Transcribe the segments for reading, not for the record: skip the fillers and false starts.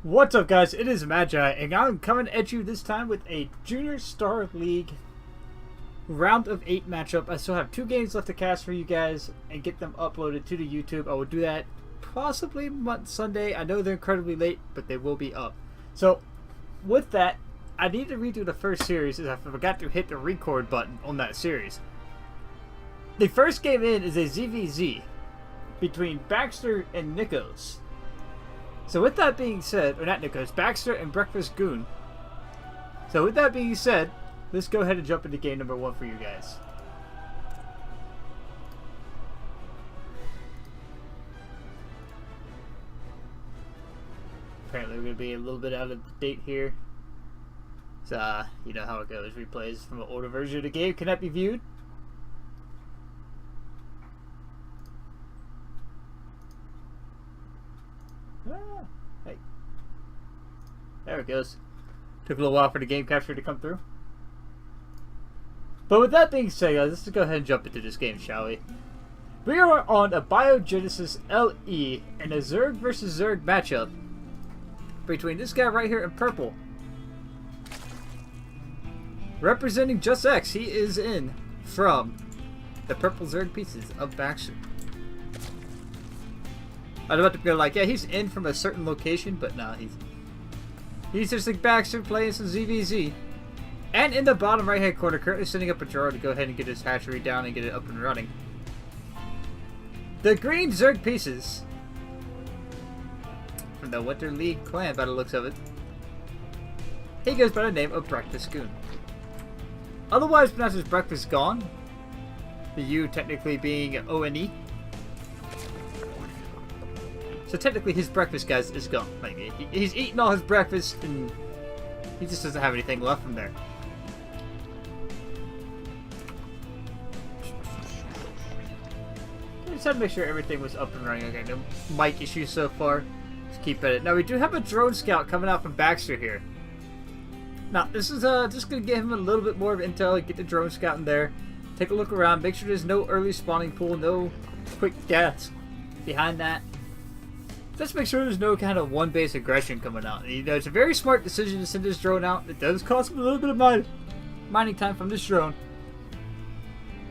What's up, guys? It is Magi, and I'm coming at you this time with a Junior Star League round of 8 matchup. I still have 2 games left to cast for you guys and get them uploaded to the YouTube. I will do that possibly Sunday. I know they're incredibly late, but they will be up. So, with that, I need to redo the first series as I forgot to hit the record button on that series. The first game in is a ZVZ between Baxster and Nikos. So with that being said, or not Nikos, Baxter and Breakfastgun. So with that being said, let's go ahead and jump into game number 1 for you guys. Apparently we're going to be a little bit out of date here. So, you know how it goes. Replays from an older version of the game cannot be viewed. Hey. There it goes. Took a little while for the game capture to come through. But with that being said, guys, let's go ahead and jump into this game, shall we? We are on a Biogenesis LE and a Zerg versus Zerg matchup between this guy right here in purple. Representing Just X, he is in from the purple Zerg pieces of Baxter. I was about to go like, yeah, he's in from a certain location, but no, he's just like Baxter playing some ZVZ. And in the bottom right hand corner, currently setting up a drawer to go ahead and get his hatchery down and get it up and running. The green Zerg pieces from the Winter League clan, by the looks of it. He goes by the name of Breakfastgun. Otherwise pronounced as Breakfastgun. The U technically being O-N-E. So technically his breakfast, guys, is gone. Like, he's eaten all his breakfast and he just doesn't have anything left from there. I just had to make sure everything was up and running. Okay, no mic issues so far. Let's keep at it. Now we do have a drone scout coming out from Baxter here. Now this is just going to give him a little bit more of intel. Get the drone scout in there. Take a look around. Make sure there's no early spawning pool. No quick deaths behind that. Just make sure there's no kind of one base aggression coming out. You know, it's a very smart decision to send this drone out. It does cost him a little bit of mining time from this drone.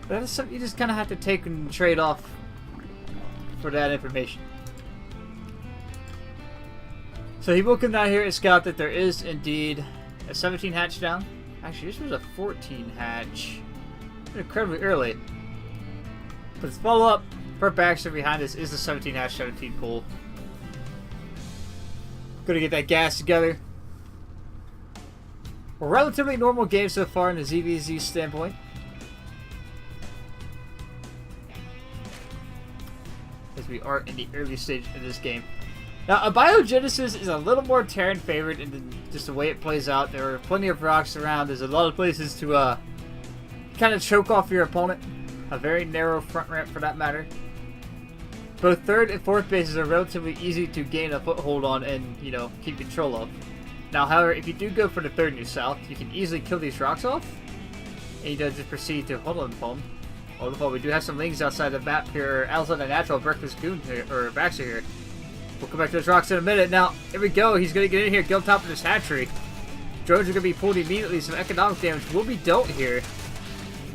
But that is something you just kind of have to take and trade off for that information. So he will come down here and scout that there is indeed a 17 hatch down. Actually, this was a 14 hatch. Incredibly early. But his follow up for Baxter behind us is the 17 hatch 17 pool. Gonna get that gas together. A relatively normal game so far in the ZVZ standpoint. As we are in the early stage of this game. Now, a Biogenesis is a little more Terran favored in just the way it plays out. There are plenty of rocks around. There's a lot of places to kind of choke off your opponent. A very narrow front ramp for that matter. Both 3rd and 4th bases are relatively easy to gain a foothold on and, you know, keep control of. Now, however, if you do go for the 3rd and south, you can easily kill these rocks off. And you just proceed to hold on the phone. Hold the phone. We do have some lings outside the map here, outside the natural Breakfastgun here, or Baxter here. We'll come back to those rocks in a minute. Now, here we go. He's going to get in here, get on top of this hatchery. Drones are going to be pulled immediately. Some economic damage will be dealt here.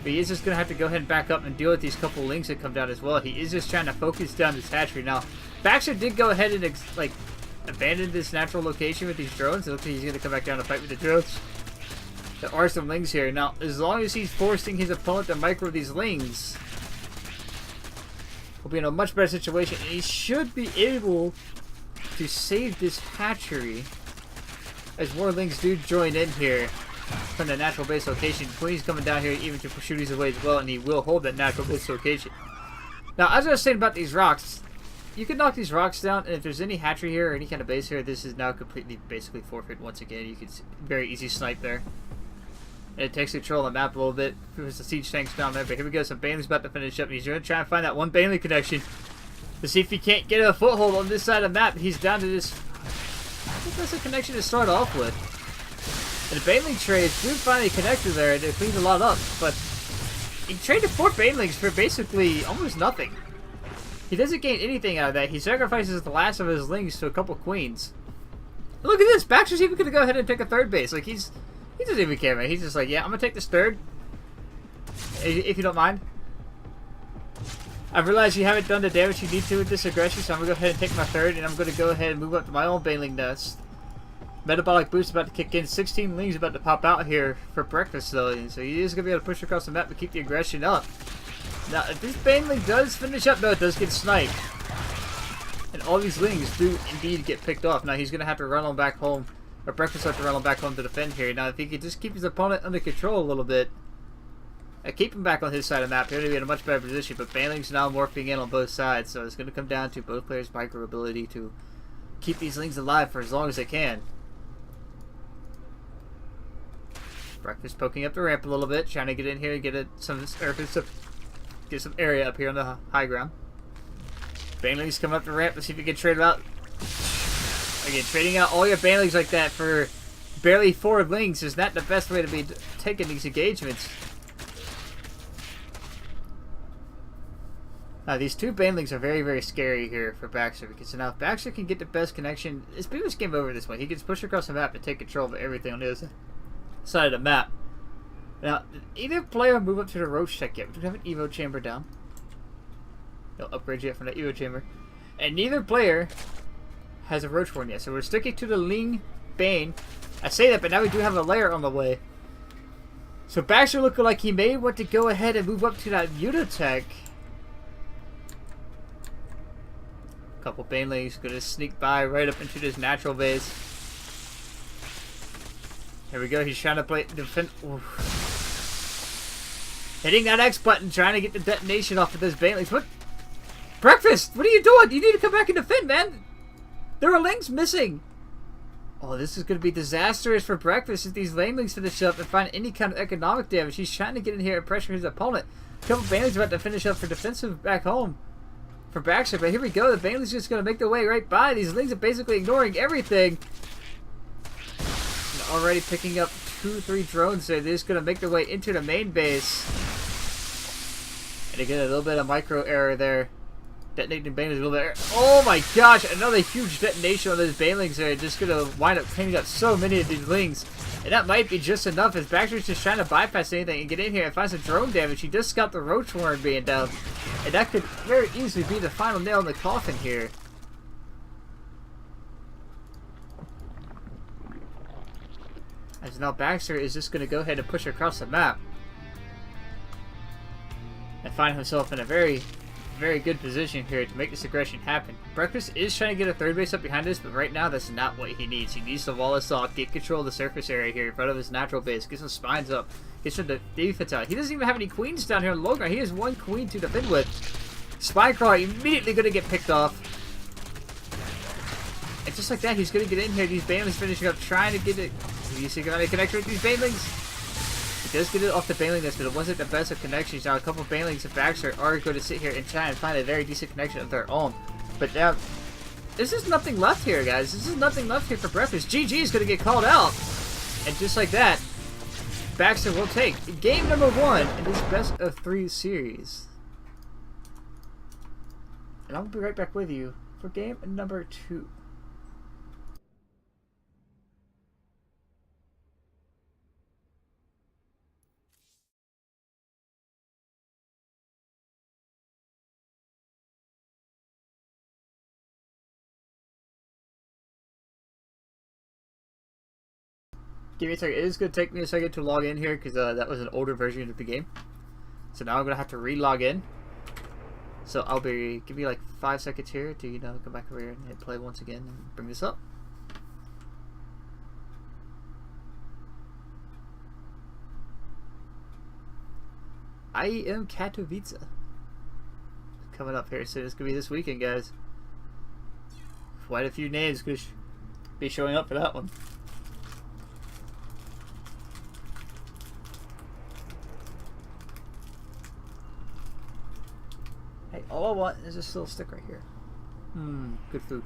But he is just going to have to go ahead and back up and deal with these couple lings that come down as well. He is just trying to focus down this hatchery. Now, Baxter did go ahead and abandon this natural location with these drones. It looks like he's going to come back down to fight with the drones. There are some lings here. Now, as long as he's forcing his opponent to micro these lings, he'll be in a much better situation. And he should be able to save this hatchery as more lings do join in here from the natural base location. Queen's coming down here even to shoot these away as well, and he will hold that natural base location. Now, as I was saying about these rocks, you can knock these rocks down, and if there's any hatchery here or any kind of base here, this is now completely basically forfeit once again. You can very easy snipe there. And it takes control of the map a little bit. There's the siege tanks down there, but here we go. Some Bailey's about to finish up, and he's going to try and find that one Bailey connection to see if he can't get a foothold on this side of the map. He's down to this. I think that's a connection to start off with. And the Baneling trades do finally connected there, and it cleaned a lot up, but he traded 4 Banelings for basically almost nothing. He doesn't gain anything out of that. He sacrifices the last of his lings to a couple queens. Look at this. Baxter's even going to go ahead and take a third base. Like, he doesn't even care, man. He's just like, yeah, I'm going to take this third. If you don't mind. I've realized you haven't done the damage you need to with this aggression, so I'm going to go ahead and take my third, and I'm going to go ahead and move up to my own Baneling Nest. Metabolic boost about to kick in. 16 lings about to pop out here for breakfast, though. So he is going to be able to push across the map to keep the aggression up. Now, if this Baneling does finish up, though, it does get sniped. And all these lings do indeed get picked off. Now, he's going to have to run on back home. Or breakfast will have to run on back home to defend here. Now, if he could just keep his opponent under control a little bit, and keep him back on his side of the map, he's going to be in a much better position. But Baneling's now morphing in on both sides, so it's going to come down to both players' micro ability to keep these lings alive for as long as they can. Breakfast poking up the ramp a little bit, trying to get in here and get some area up here on the high ground. Baneling's coming up the ramp. Let's see if we can trade out. Again, trading out all your Banelings like that for barely 4 lings is not the best way to be taking these engagements. Now, these 2 Banelings are very, very scary here for Baxter, because now if Baxter can get the best connection, it's pretty much game over this way. He gets pushed across the map and take control of everything on the other side of the map. Now, did either player move up to the Roach tech yet? We don't have an Evo chamber down. No upgrade yet from the Evo chamber. And neither player has a Roach horn yet, so we're sticking to the Ling Bane. I say that, but now we do have a layer on the way. So Baxter looking like he may want to go ahead and move up to that Unitech. Couple Banelings gonna sneak by right up into this natural base. There we go. He's trying to play defend. Hitting that X button, trying to get the detonation off of those Banelings. What? Breakfast! What are you doing? You need to come back and defend, man. There are lings missing. Oh, this is going to be disastrous for Breakfast if these Banelings finish up and find any kind of economic damage. He's trying to get in here and pressure his opponent. A couple Banelings about to finish up for defensive back home for Baxter, but here we go. The Banelings just going to make their way right by. These lings are basically ignoring everything. And already picking up 2-3 drones there. They're just going to make their way into the main base. And again, a little bit of micro error there. Detonating Banelings a little bit. Oh my gosh, another huge detonation on those Banelings there. Just going to wind up cleaning up so many of these lings. And that might be just enough as Baxter's just trying to bypass anything and get in here and find some drone damage. He just got the Roach horn being down. And that could very easily be the final nail in the coffin here. As now Baxter is just going to go ahead and push across the map. And find himself in a very, very good position here to make this aggression happen. Breakfast is trying to get a third base up behind us, but right now that's not what he needs. He needs to wall us off, get control of the surface area here in front of his natural base, get some spines up, get some defense out. He doesn't even have any queens down here on low ground. He has 1 queen to defend with. Spine crawler immediately going to get picked off. And just like that, he's going to get in here. These Banelings finishing up, trying to get it. You see, going to connect with these Banelings. He does get it off the Baneling Nest, but it wasn't the best of connections. Now, a couple of Banelings of Baxter are going to sit here and try and find a very decent connection of their own. But now, this is nothing left here, guys. This is nothing left here for Breakfast. GG is going to get called out. And just like that, Baxter will take game number 1 in this best of 3 series. And I'll be right back with you for game number 2. Give me a second. It is going to take me a second to log in here because that was an older version of the game. So now I'm going to have to re-log in. So I'll be, give me like 5 seconds here to, go back over here and hit play once again and bring this up. I am Katowice. Coming up here soon. It's going to be this weekend, guys. Quite a few names going to be showing up for that one. Hey, all I want is this little stick right here. Good food.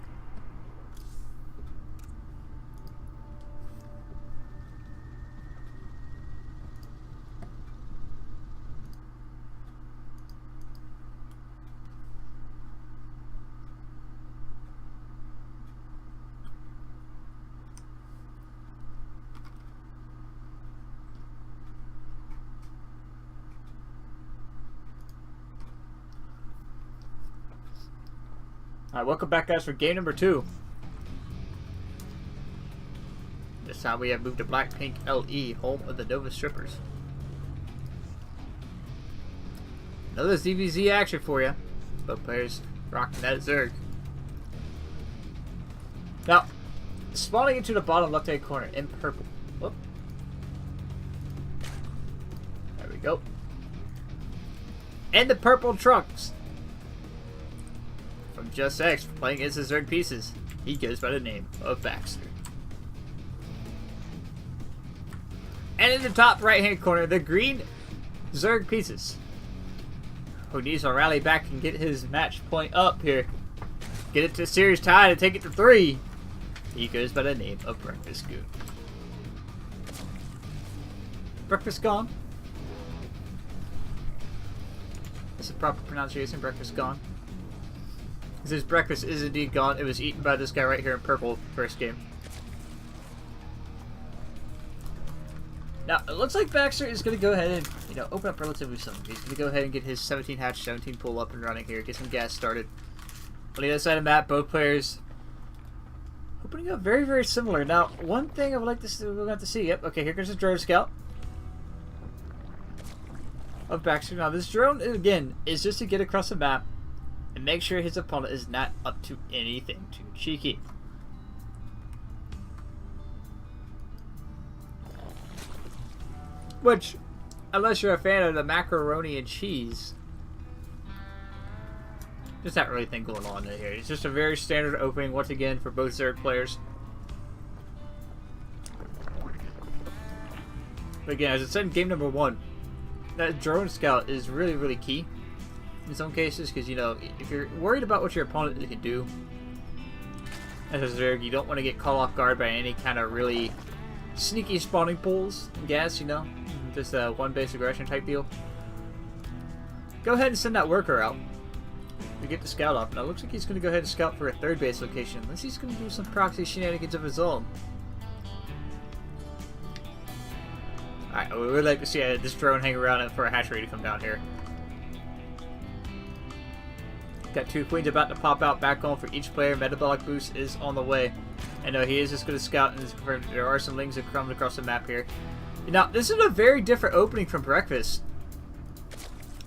Alright, welcome back, guys, for game number 2. This time we have moved to Blackpink LE, home of the Nova Strippers. Another ZVZ action for you. Both players rocking that Zerg. Now, spawning into the bottom left-hand corner in purple. Whoop. There we go. And the purple trunks. From Just X, playing against the Zerg pieces. He goes by the name of Baxster. And in the top right-hand corner, the green Zerg pieces. Who needs to rally back and get his match point up here. Get it to a series tie to take it to 3. He goes by the name of Breakfastgun. Breakfastgun. That's the proper pronunciation, Breakfastgun. His breakfast is indeed gone. It was eaten by this guy right here in purple first game. Now, it looks like Baxter is going to go ahead and, open up relatively soon. He's going to go ahead and get his 17 hatch, 17 pull up and running here. Get some gas started. On the other side of the map, both players opening up very, very similar. Now, one thing I would like to see, we're going to see. Yep, okay, here comes the drone scout of Baxter. Now, this drone, again, is just to get across the map and make sure his opponent is not up to anything too cheeky. Which, unless you're a fan of the macaroni and cheese, there's not really anything going on in here. It's just a very standard opening, once again, for both Zerg players. But again, as I said in game number 1, that drone scout is really, really key in some cases, because, if you're worried about what your opponent can do as a Zerg, you don't want to get caught off guard by any kind of really sneaky spawning pulls and gas, just a one base aggression type deal. Go ahead and send that worker out to get the scout off. Now it looks like he's going to go ahead and scout for a third base location, unless he's going to do some proxy shenanigans of his own. Alright, we would like to see this drone hang around for a hatchery to come down here. Got 2 queens about to pop out back home for each player. Metabolic boost is on the way. And he is just going to scout, and there are some lings that come across the map here. Now, this is a very different opening from Breakfast.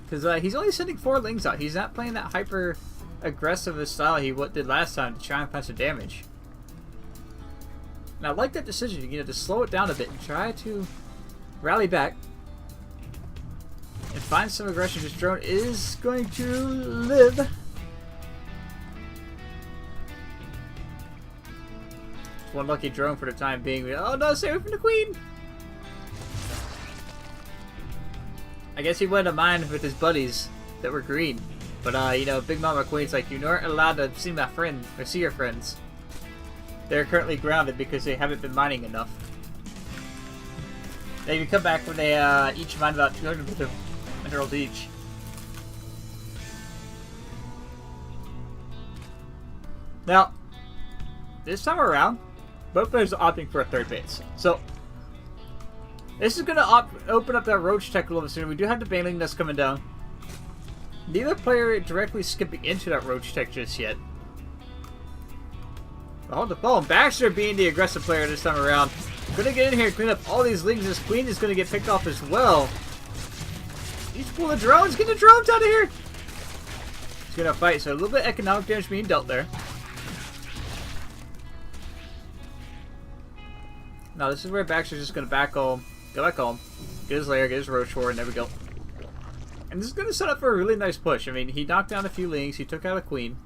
Because he's only sending 4 lings out. He's not playing that hyper aggressive style he did last time to try and punch some damage. Now, I like that decision, to slow it down a bit and try to rally back and find some aggression. This drone is going to live. One lucky drone for the time being. Oh no, stay away from the queen! I guess he went to mine with his buddies that were green. But, Big Mama Queen's like, you aren't allowed to see my friend, or see your friends. They're currently grounded because they haven't been mining enough. They can come back when they each mine about 200 minerals each. Now, this time around, both players are opting for a third base. So, this is going to open up that roach tech a little bit sooner. We do have the baneling that's coming down. Neither player directly skipping into that roach tech just yet. But hold the phone. Baxter being the aggressive player this time around. Gonna get in here and clean up all these lings. This queen is going to get picked off as well. He's pulling the drones. Get the drones out of here. He's going to fight. So a little bit of economic damage being dealt there. Now this is where Baxter's just going to go back home, get his lair, get his roach for, and there we go. And this is going to set up for a really nice push. I mean, he knocked down a few lings, he took out a queen.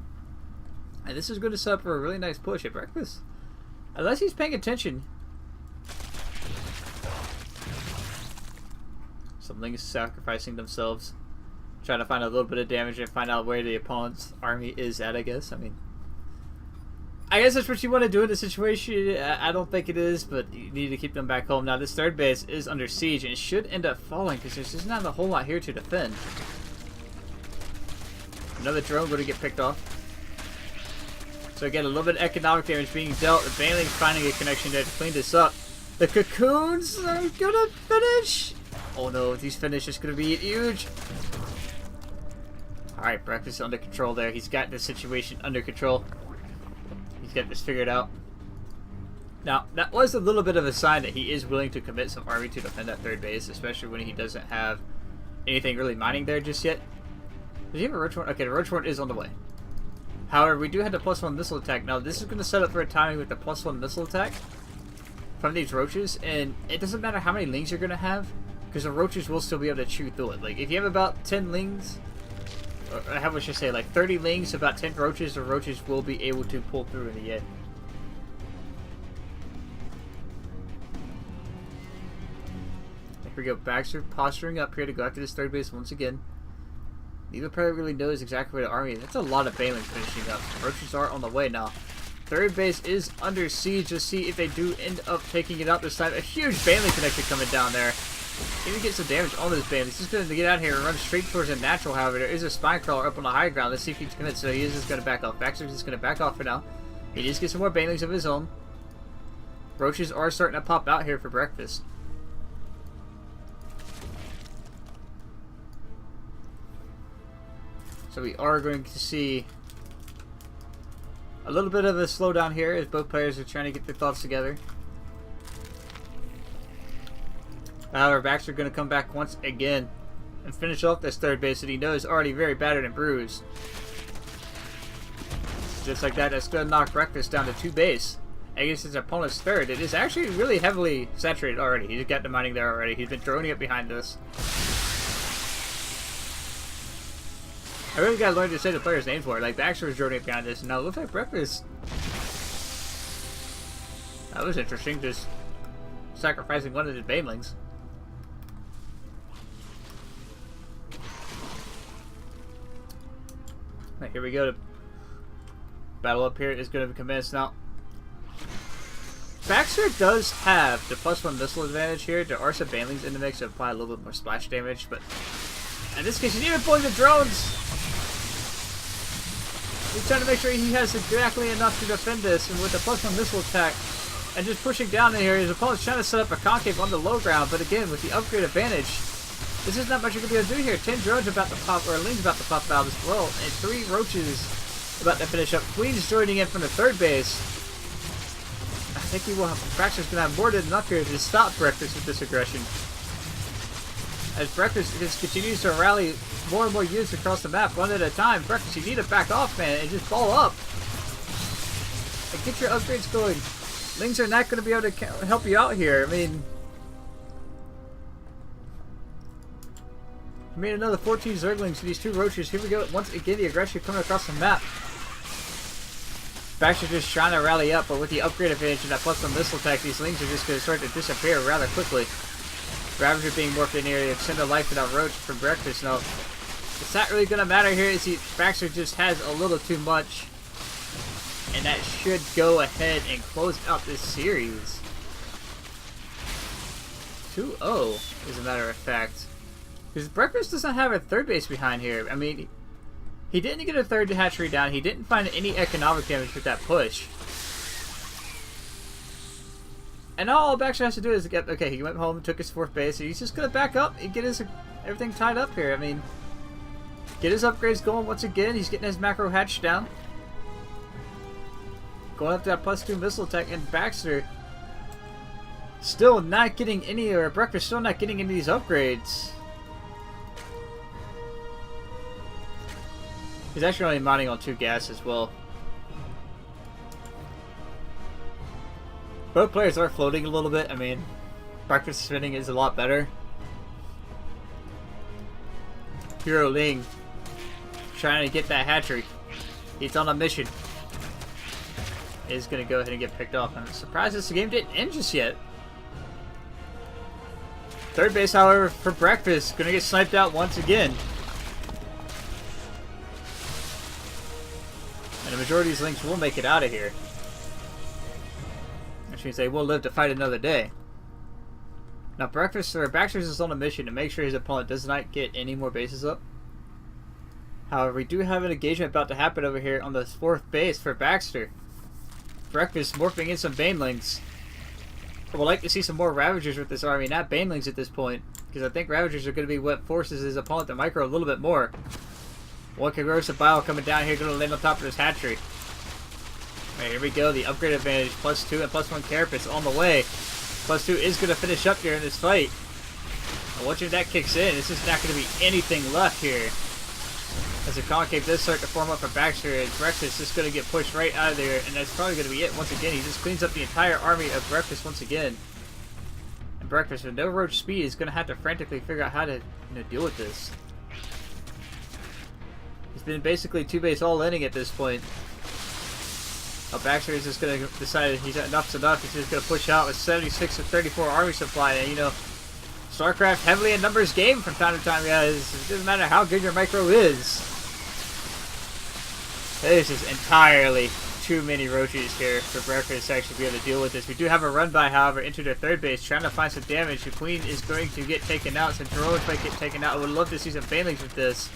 And this is going to set up for a really nice push at Breakfast. Unless he's paying attention. Some lings sacrificing themselves. Trying to find a little bit of damage and find out where the opponent's army is at, I guess. I guess that's what you want to do in this situation. I don't think it is, but you need to keep them back home. Now, this third base is under siege, and it should end up falling because there's just not a whole lot here to defend. Another drone going to get picked off. So again, a little bit of economic damage being dealt. The baneling's finding a connection there to clean this up. The cocoons are going to finish. Oh no, these finish is going to be huge. Alright, Breakfast under control there. He's got this situation under control. He's got this figured out. Now, that was a little bit of a sign that he is willing to commit some army to defend that third base, especially when he doesn't have anything really mining there just yet. Does he have a roach horn? Okay, the roach horn is on the way. However, we do have the +1 missile attack. Now, this is going to set up for a timing with the +1 missile attack from these roaches, and it doesn't matter how many lings you're going to have, because the roaches will still be able to chew through it. Like, if you have about 10 lings, or how would you say, like 30 lings, about 10 roaches, the roaches will be able to pull through in the end. Here we go, Baxter posturing up here to go after this third base once again. Neither player really knows exactly where the army is. That's a lot of banelings finishing up. Roaches are on the way now. Third base is under siege. Let's see if they do end up taking it out this time. A huge baneling connection coming down there. Even get some damage on those banelings. He's going to get out here and run straight towards a natural. However, there is a spine crawler up on the high ground. Let's see if he can commit. So he is just going to back off. Baxter's just going to back off for now. He needs to get some more banelings of his own. Roaches are starting to pop out here for breakfast. So we are going to see a little bit of a slowdown here as both players are trying to get their thoughts together. However, Baxter going to come back once again and finish off this third base that he knows is already very battered and bruised. Just like that, that's going to knock Breakfast down to 2 base against his opponent's third. It is actually really heavily saturated already. He's got the mining there already. He's been droning it behind us. I really gotta learn to say the player's name for it. Like, Baxter was droning it behind this, and now it looks like Breakfast. That was interesting, just sacrificing one of his banelings. Right, here we go. The battle up here is going to commence now. Baxter does have the +1 missile advantage here. There are some banelings in the mix to apply a little bit more splash damage, but in this case, he's even pulling the drones. He's trying to make sure he has exactly enough to defend this, and with the +1 missile attack and just pushing down in here, his opponent's trying to set up a concave on the low ground, but again, with the upgrade advantage, this is not much you're going to be able to do here. 10 drones about to pop, or lings about to pop out as well, and 3 roaches about to finish up. Queen's joining in from the third base. I think he will have, Baxter's going to have more than enough here to stop Breakfast with this aggression. As Breakfast just continues to rally more and more units across the map, one at a time. Breakfast, you need to back off, man, and just ball up. And get your upgrades going. Lings are not going to be able to help you out here. I mean, another 14 Zerglings to these 2 roaches. Here we go. Once again, the aggression coming across the map. Baxter's just trying to rally up, but with the upgrade advantage and that +1 missile attack, these lings are just going to start to disappear rather quickly. Ravager being morphed in here to extend the life of that roach for Breakfast. No, it's not really going to matter here. Baxter just has a little too much. And that should go ahead and close out this series. 2-0, as a matter of fact. Because Breakfast doesn't have a third base behind here. I mean, he didn't get a third hatchery down. He didn't find any economic damage with that push. And all Baxter has to do is get, okay, he went home, took his 4th base, so he's just going to back up and get his everything tied up here. I mean, get his upgrades going once again. He's getting his macro hatch down. Going up to that +2 missile attack, and Baxter still not getting any, or Breakfast still not getting any of these upgrades. He's actually only mining on 2 gas as well. Both players are floating a little bit. I mean, Breakfast spinning is a lot better. Hero Ling trying to get that hatchery. He's on a mission. He's going to go ahead and get picked off. I'm surprised this game didn't end just yet. Third base, however, for Breakfast, going to get sniped out once again. And the majority of these links will make it out of here. Which means they will live to fight another day. Now Baxter's is on a mission to make sure his opponent does not get any more bases up. However, we do have an engagement about to happen over here on the 4th base for Baxter. Breakfast morphing in some banelings. I would like to see some more Ravagers with this army, not banelings at this point. Because I think Ravagers are going to be what forces his opponent to micro a little bit more. One corrosive bile coming down here, going to land on top of this hatchery. Alright, here we go. The upgrade advantage, +2 and +1 carapace on the way. +2 is going to finish up here in this fight. And once that kicks in, this is not going to be anything left here. As the concave does start to form up for Baxter, and Breakfast is going to get pushed right out of there, and that's probably going to be it once again. He just cleans up the entire army of Breakfast once again. And Breakfast, with no roach speed, is going to have to frantically figure out how to deal with this. He's been basically two-base all-inning at this point. Baxter is just going to decide he's enough's enough. He's just going to push out with 76 to 34 army supply. And, StarCraft heavily a numbers game from time to time, guys. It doesn't matter how good your micro is. This is entirely too many roaches here for Breakfast to actually be able to deal with this. We do have a run by, however, into their third base, trying to find some damage. The Queen is going to get taken out. Some drones might get taken out. I would love to see some failings with this.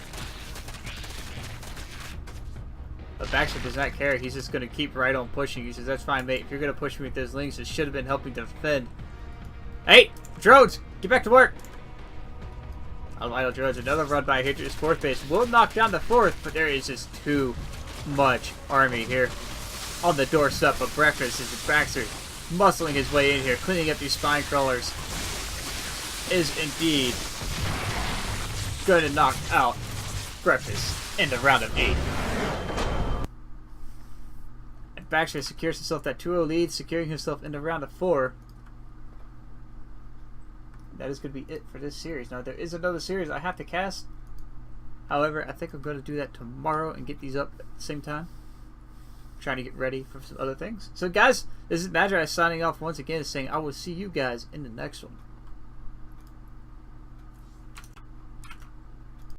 But Baxter does not care. He's just going to keep right on pushing. He says, that's fine, mate. If you're going to push me with those links, it should have been helping to defend. Hey! Drones! Get back to work! Albino drones. Another run by here to his fourth base. Will knock down the fourth, but there is just too much army here on the doorstep of Breakfast. As Baxter muscling his way in here, cleaning up these spine crawlers, is indeed going to knock out Breakfast in the round of 8. And Baxter secures himself that 2-0 lead, securing himself in the round of 4. That is going to be it for this series. Now, there is another series I have to cast. However, I think I'm going to do that tomorrow and get these up at the same time. I'm trying to get ready for some other things. So, guys, this is Magi signing off once again, saying I will see you guys in the next one.